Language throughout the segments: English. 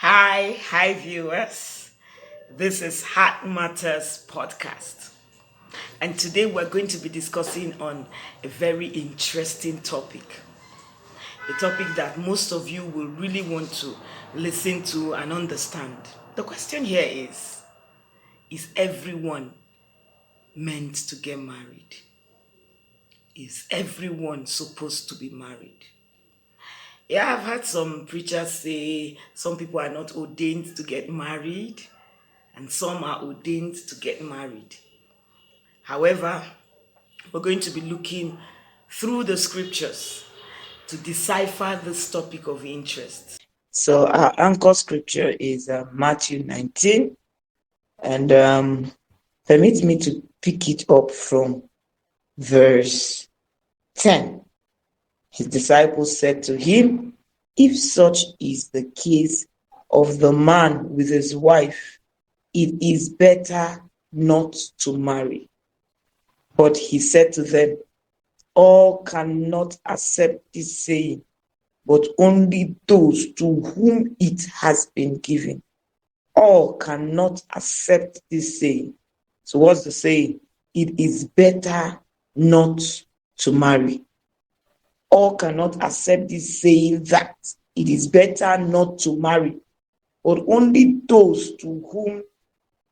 Hi viewers. This is Heart Matters podcast. And today we're going to be discussing on a very interesting topic. A topic that most of you will really want to listen to and understand. The question here is everyone meant to get married? Is everyone supposed to be married? Yeah, I've heard some preachers say some people are not ordained to get married and some are ordained to get married. However, we're going to be looking through the scriptures to decipher this topic of interest. So our anchor scripture is Matthew 19, and permit me to pick it up from verse 10. His disciples said to him, "If such is the case of the man with his wife, it is better not to marry." But he said to them, "All cannot accept this saying, but only those to whom it has been given. All cannot accept this saying." So what's the saying? It is better not to marry. All cannot accept this saying that it is better not to marry, but only those to whom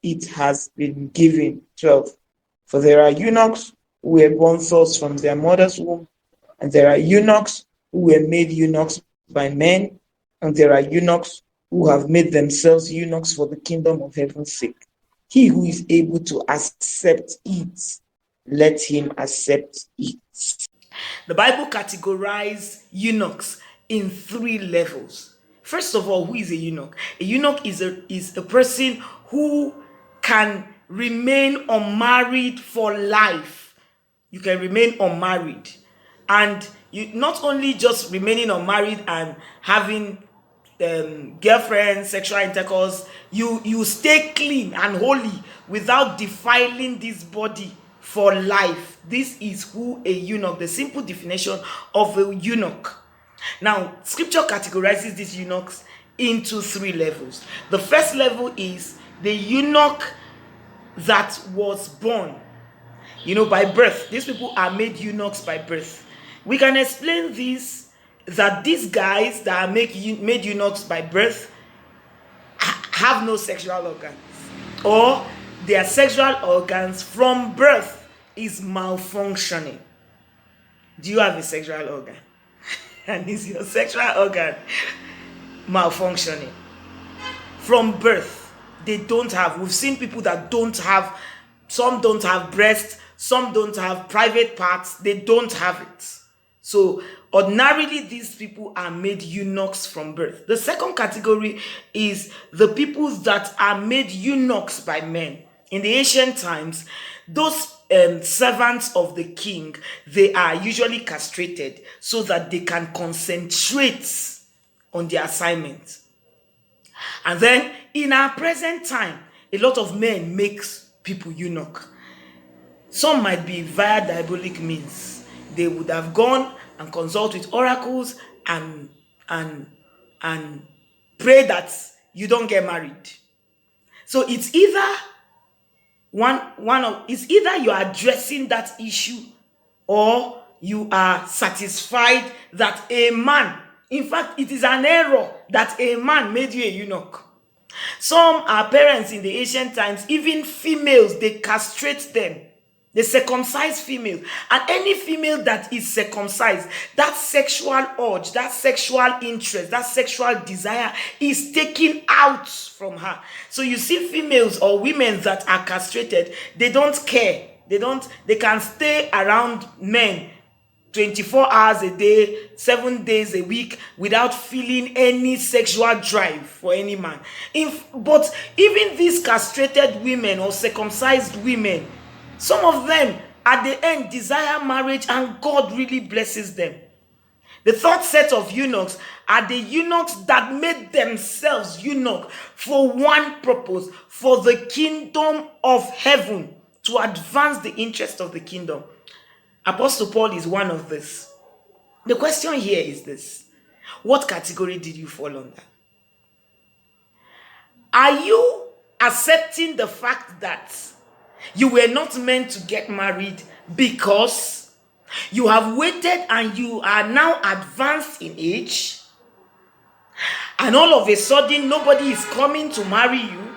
it has been given. 12. For there are eunuchs who were born thus from their mother's womb, and there are eunuchs who were made eunuchs by men, and there are eunuchs who have made themselves eunuchs for the kingdom of heaven's sake. He who is able to accept it, let him accept it. The Bible categorizes eunuchs in three levels. First of all, who is a eunuch? A eunuch is a person who can remain unmarried for life. You can remain unmarried. And you not only just remaining unmarried and having girlfriend, sexual intercourse, you stay clean and holy without defiling this body for life. This is who a eunuch, the simple definition of a eunuch. Now, scripture categorizes these eunuchs into three levels. The first level is the eunuch that was born, by birth. These people are made eunuchs by birth. We can explain this, that these guys that are made eunuchs by birth have no sexual organs, or their sexual organs from birth is malfunctioning. Do you have a sexual organ? And is your sexual organ malfunctioning? From birth, they don't have. We've seen people that don't have, some don't have breasts, some don't have private parts, they don't have it. So ordinarily, these people are made eunuchs from birth. The second category is the people that are made eunuchs by men. In the ancient times, those servants of the king, they are usually castrated so that they can concentrate on their assignment. And then in our present time, a lot of men makes people eunuch. Some might be via diabolic means. They would have gone and consult with oracles and pray that you don't get married. So it's either it's either you are addressing that issue, or you are satisfied that a man, in fact, it is an error that a man made you a eunuch. Some are parents in the ancient times, even females, they castrate them. They circumcise females. And any female that is circumcised, that sexual urge, that sexual interest, that sexual desire is taken out from her. So you see females or women that are castrated, they don't care. They can stay around men 24 hours a day, 7 days a week without feeling any sexual drive for any man. But even these castrated women or circumcised women, some of them at the end desire marriage and God really blesses them. The third set of eunuchs are the eunuchs that made themselves eunuch for one purpose, for the kingdom of heaven, to advance the interest of the kingdom. Apostle Paul is one of this. The question here is this: what category did you fall under? Are you accepting the fact that you were not meant to get married because you have waited and you are now advanced in age, and all of a sudden nobody is coming to marry you,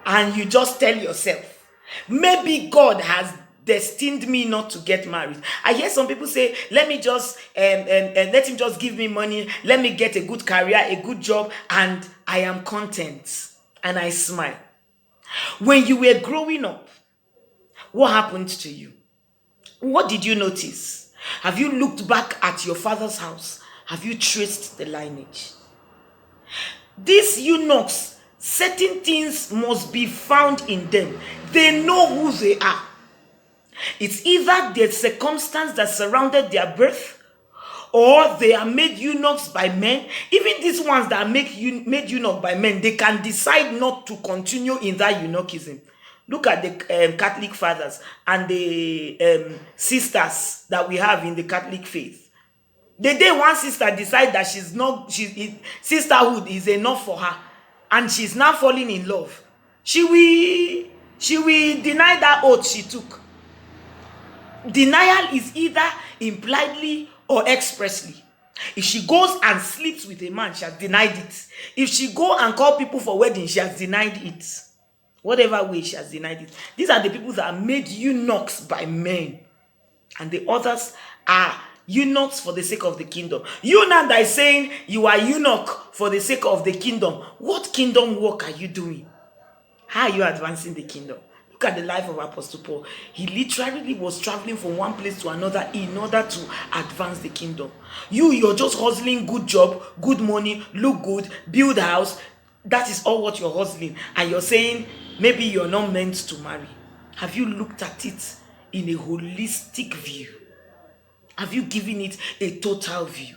and you just tell yourself, maybe God has destined me not to get married? I hear some people say, let me just let him just give me money, let me get a good career, a good job, and I am content, and I smile. When you were growing up, what happened to you? What did you notice? Have you looked back at your father's house? Have you traced the lineage? These eunuchs, certain things must be found in them. They know who they are. It's either the circumstance that surrounded their birth, or they are made eunuchs by men. Even these ones that are made eunuch by men, they can decide not to continue in that eunuchism. Look at the Catholic fathers and the sisters that we have in the Catholic faith. The day one sister decides that sisterhood is enough for her, and she's now falling in love, she will deny that oath she took. Denial is either impliedly or expressly. If she goes and sleeps with a man, she has denied it. If she go and call people for wedding, she has denied it. Whatever way, she has denied it. These are the people that are made eunuchs by men, and the others are eunuchs for the sake of the kingdom. You now that is saying you are eunuch for the sake of the kingdom, what kingdom work are you doing? How are you advancing the kingdom? Look at the life of Apostle Paul. He literally was traveling from one place to another in order to advance the kingdom. You're just hustling good job, good money, look good, build a house. That is all what you're hustling. And you're saying maybe you're not meant to marry. Have you looked at it in a holistic view? Have you given it a total view?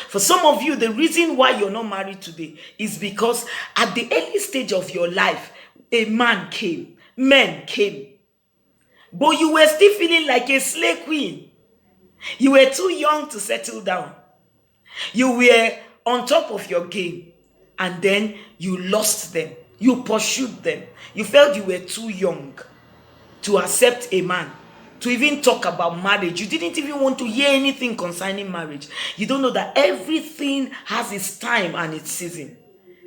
For some of you, the reason why you're not married today is because at the early stage of your life, a man came, men came, but you were still feeling like a slave queen. You were too young to settle down. You were on top of your game, and then you lost them. You pursued them. You felt you were too young to accept a man, to even talk about marriage. You didn't even want to hear anything concerning marriage. You don't know that everything has its time and its season.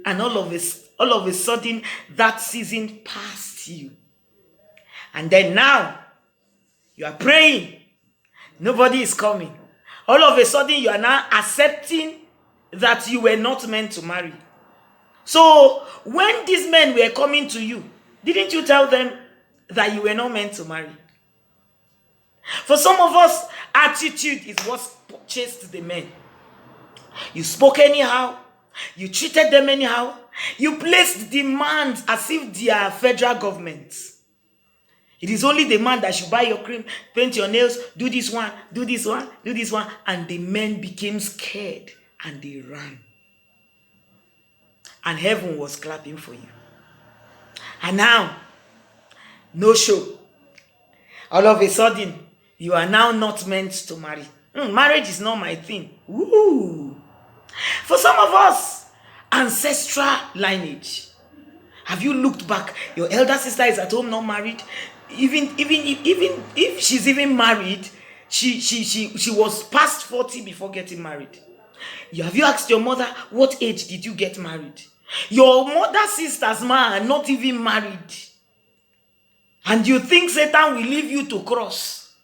And all of a sudden, that season passed you. And then now, you are praying. Nobody is coming. All of a sudden, you are now accepting that you were not meant to marry. So, when these men were coming to you, didn't you tell them that you were not meant to marry? For some of us, attitude is what chased the men. You spoke anyhow. You treated them anyhow. You placed demands as if they are federal government. It is only the man that should buy your cream, paint your nails, do this one, do this one, do this one. And the men became scared and they ran. And heaven was clapping for you. And now, no show. All of a sudden, you are now not meant to marry. Marriage is not my thing. Woo! For some of us, ancestral lineage. Have you looked back? Your elder sister is at home not married. Even if she's even married, she was past 40 before getting married. Have you asked your mother, what age did you get married? Your mother's sisters, are not even married. And you think Satan will leave you to cross.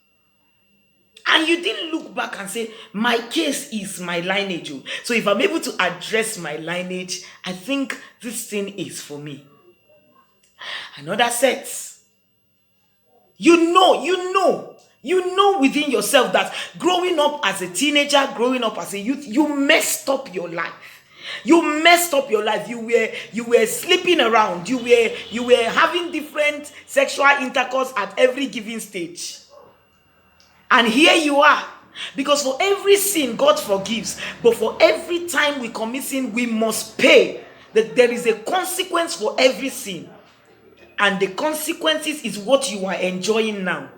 And you didn't look back and say, my case is my lineage. So if I'm able to address my lineage, I think this thing is for me. Another set. You know within yourself that growing up as a teenager, growing up as a youth, you messed up your life. You messed up your life. You were sleeping around. You were having different sexual intercourse at every given stage. And here you are. Because for every sin, God forgives. But for every time we commit sin, we must pay. That there is a consequence for every sin. And the consequences is what you are enjoying now.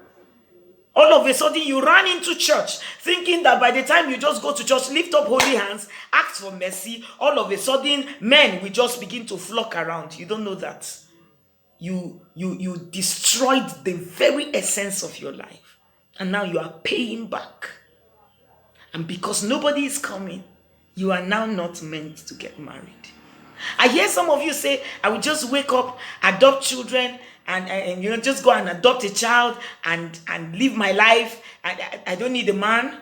All of a sudden, you ran into church thinking that by the time you just go to church, lift up holy hands, ask for mercy, all of a sudden, men will just begin to flock around. You don't know that. You destroyed the very essence of your life. And now you are paying back. And because nobody is coming, you are now not meant to get married. I hear some of you say, I will just wake up, adopt children, and just go and adopt a child and live my life. I don't need a man.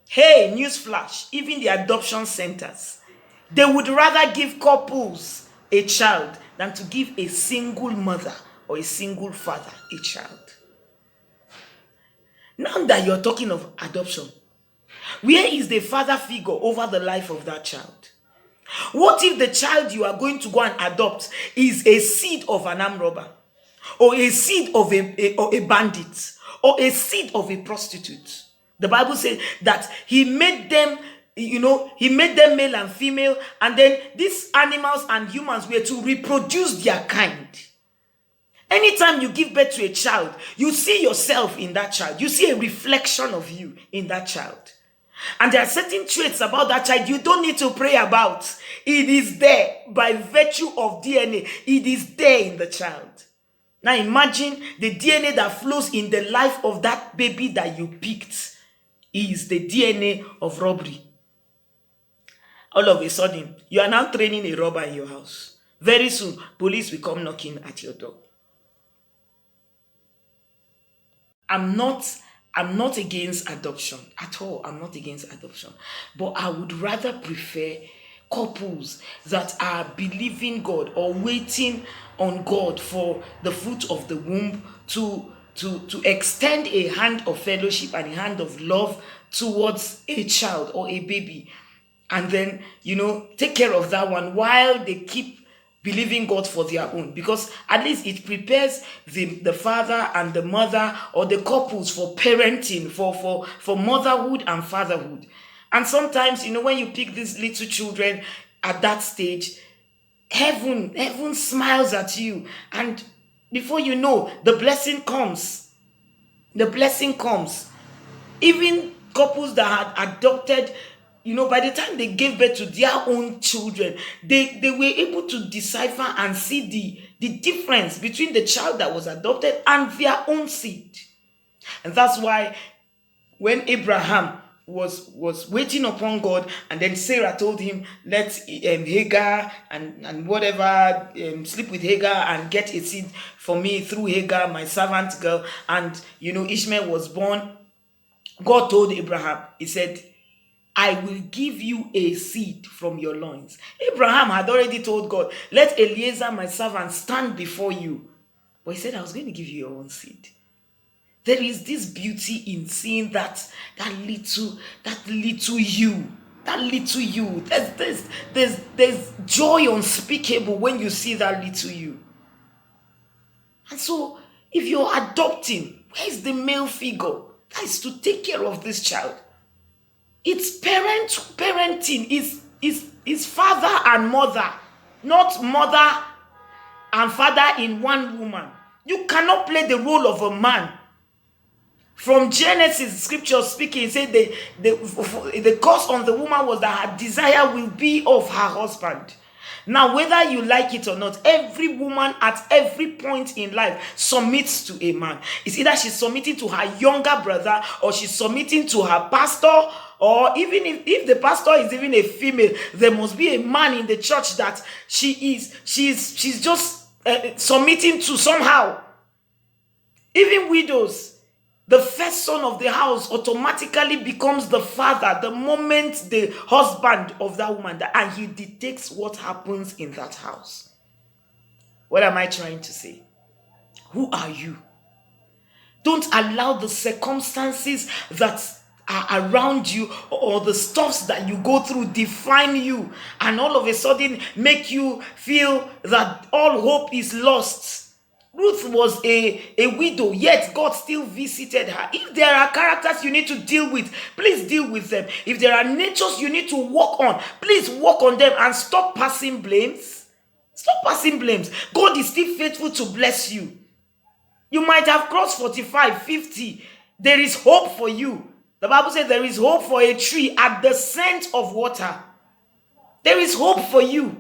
Hey, newsflash, even the adoption centers, they would rather give couples a child than to give a single mother or a single father a child. Now that you're talking of adoption, where is the father figure over the life of that child? What if the child you are going to go and adopt is a seed of an armed robber, or a seed of a bandit, or a seed of a prostitute? The Bible says that he made them male and female, and then these animals and humans were to reproduce their kind. Anytime you give birth to a child, you see yourself in that child. You see a reflection of you in that child. And there are certain traits about that child you don't need to pray about. It is there by virtue of DNA. It is there in the child. Now imagine the DNA that flows in the life of that baby that you picked is the DNA of robbery. All of a sudden, you are now training a robber in your house. Very soon, police will come knocking at your door. I'm not against adoption at all. I'm not against adoption. But I would rather prefer couples that are believing God or waiting on God for the fruit of the womb to extend a hand of fellowship and a hand of love towards a child or a baby. And then, take care of that one while they keep believing God for their own, because at least it prepares the father and the mother or the couples for parenting, for motherhood and fatherhood. And sometimes, when you pick these little children at that stage, heaven smiles at you, and before you know, the blessing comes. Even couples that had adopted, by the time they gave birth to their own children, they were able to decipher and see the difference between the child that was adopted and their own seed. And that's why when Abraham was waiting upon God, and then Sarah told him, let Hagar and whatever, sleep with Hagar and get a seed for me through Hagar, my servant girl, and Ishmael was born. God told Abraham, he said, I will give you a seed from your loins. Abraham had already told God, let Eliezer, my servant, stand before you. But he said, I was going to give you your own seed. There is this beauty in seeing that little you. There's joy unspeakable when you see that little you. And so, if you're adopting, where is the male figure that is to take care of this child? It's parenting is father and mother, not mother and father in one woman. You cannot play the role of a man. From Genesis, scripture speaking, said the curse on the woman was that her desire will be of her husband. Now, whether you like it or not, every woman at every point in life submits to a man. It's either she's submitting to her younger brother, or she's submitting to her pastor, or even if the pastor is even a female, there must be a man in the church that she's just submitting to somehow. Even widows. The first son of the house automatically becomes the father the moment the husband of that woman dies, and he dictates what happens in that house. What am I trying to say? Who are you? Don't allow the circumstances that are around you or the stuffs that you go through define you and all of a sudden make you feel that all hope is lost. Ruth was a widow, yet God still visited her. If there are characters you need to deal with, please deal with them. If there are natures you need to work on, please work on them and stop passing blames. Stop passing blames. God is still faithful to bless you. You might have crossed 45, 50. There is hope for you. The Bible says there is hope for a tree at the scent of water. There is hope for you.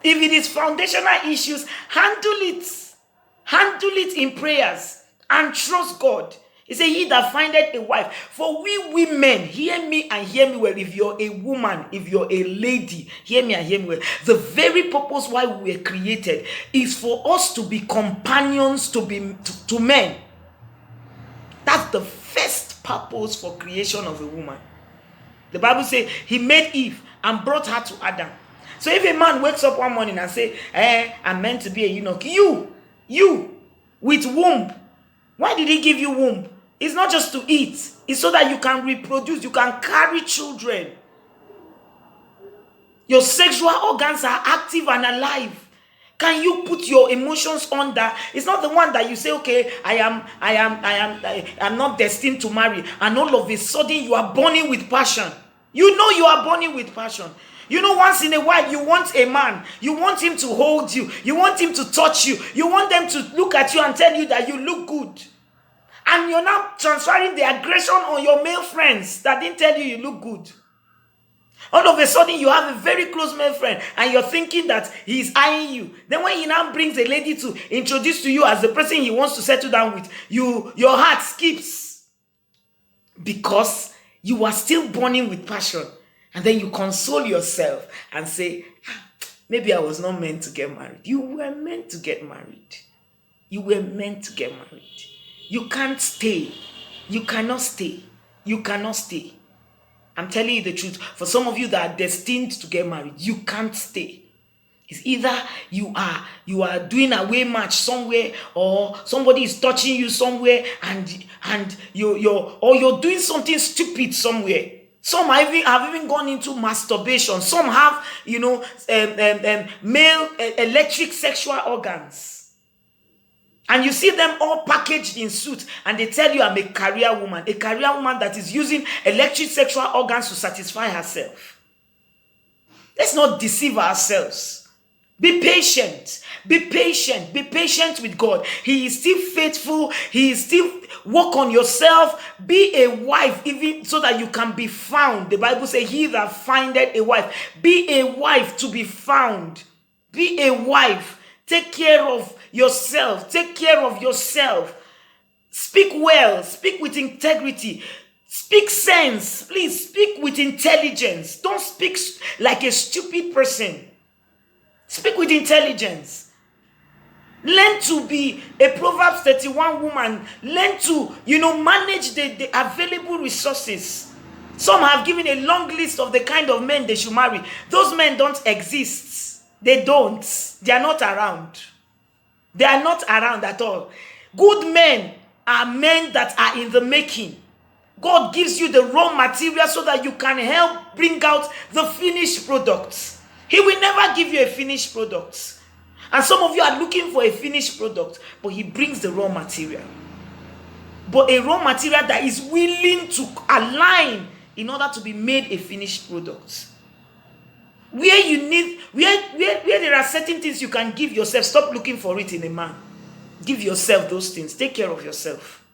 If it is foundational issues, handle it. Handle it in prayers and trust God. He said, he that findeth a wife. For we women, hear me and hear me well. If you're a woman, if you're a lady, hear me and hear me well. The very purpose why we were created is for us to be companions to men. That's the first purpose for creation of a woman. The Bible says he made Eve and brought her to Adam. So if a man wakes up one morning and say, I'm meant to be a eunuch, you with womb, why did he give you womb? It's not just to eat. It's so that you can reproduce, you can carry children. Your sexual organs are active and alive. Can you put your emotions on that? It's not the one that you say, okay, I'm not destined to marry, and all of a sudden you are burning with passion. You know you are burning with passion. You know, once in a while you want a man, you want him to hold you, you want him to touch you, you want them to look at you and tell you that you look good. And you're now transferring the aggression on your male friends that didn't tell you you look good. All of a sudden, you have a very close male friend and you're thinking that he's eyeing you. Then when he now brings a lady to introduce to you as the person he wants to settle down with, your heart skips. Because you are still burning with passion. And then you console yourself and say, maybe I was not meant to get married. You were meant to get married. You were meant to get married. You can't stay. You cannot stay. You cannot stay. I'm telling you the truth. For some of you that are destined to get married, you can't stay. It's either you are doing a way match somewhere, or somebody is touching you somewhere, and you're doing something stupid somewhere. Some have even gone into masturbation. Some have, male electric sexual organs. And you see them all packaged in suits, and they tell you, I'm a career woman. A career woman that is using electric sexual organs to satisfy herself. Let's not deceive ourselves. Be patient. Be patient. Be patient with God. He is still faithful. He is still work on yourself. Be a wife, even so that you can be found. The Bible says, he that findeth a wife. Be a wife to be found. Be a wife. Take care of yourself. Take care of yourself. Speak well. Speak with integrity. Speak sense. Please speak with intelligence. Don't speak like a stupid person. Speak with intelligence. Learn to be a Proverbs 31 woman. Learn to, manage the available resources. Some have given a long list of the kind of men they should marry. Those men don't exist. They don't. They are not around. They are not around at all. Good men are men that are in the making. God gives you the raw material so that you can help bring out the finished products. He will never give you a finished product. And some of you are looking for a finished product, but he brings the raw material. But a raw material that is willing to align in order to be made a finished product. Where there are certain things you can give yourself, stop looking for it in a man. Give yourself those things. Take care of yourself.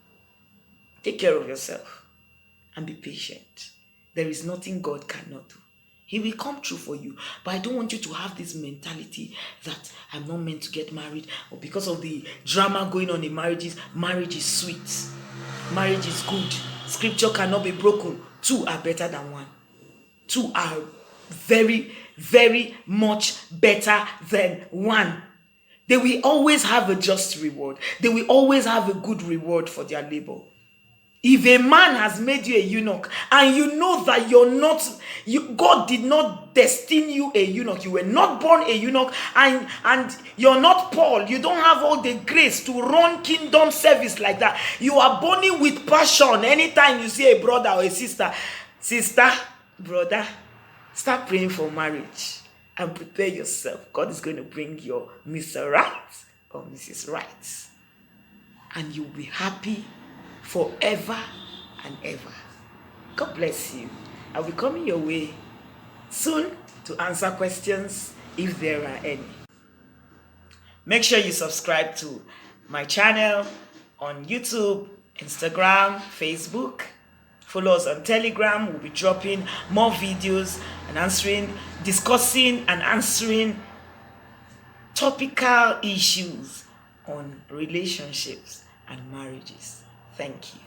Take care of yourself. And be patient. There is nothing God cannot do. He will come true for you. But I don't want you to have this mentality that I'm not meant to get married, or because of the drama going on in marriages, marriage is sweet. Marriage is good. Scripture cannot be broken. Two are better than one. Two are very, very much better than one. They will always have a just reward. They will always have a good reward for their labor. If a man has made you a eunuch, and you know that God did not destine you a eunuch, you were not born a eunuch, and you're not Paul, you don't have all the grace to run kingdom service like that. You are burning with passion anytime you see a brother or a sister. Sister, brother, start praying for marriage and prepare yourself. God is going to bring your Mr. Right or Mrs. Right, and you'll be happy forever and ever. God bless you. I'll be coming your way soon to answer questions if there are any. Make sure you subscribe to my channel on YouTube Instagram, Facebook. Follow us on Telegram. We'll be dropping more videos and discussing and answering topical issues on relationships and marriages. Thank you.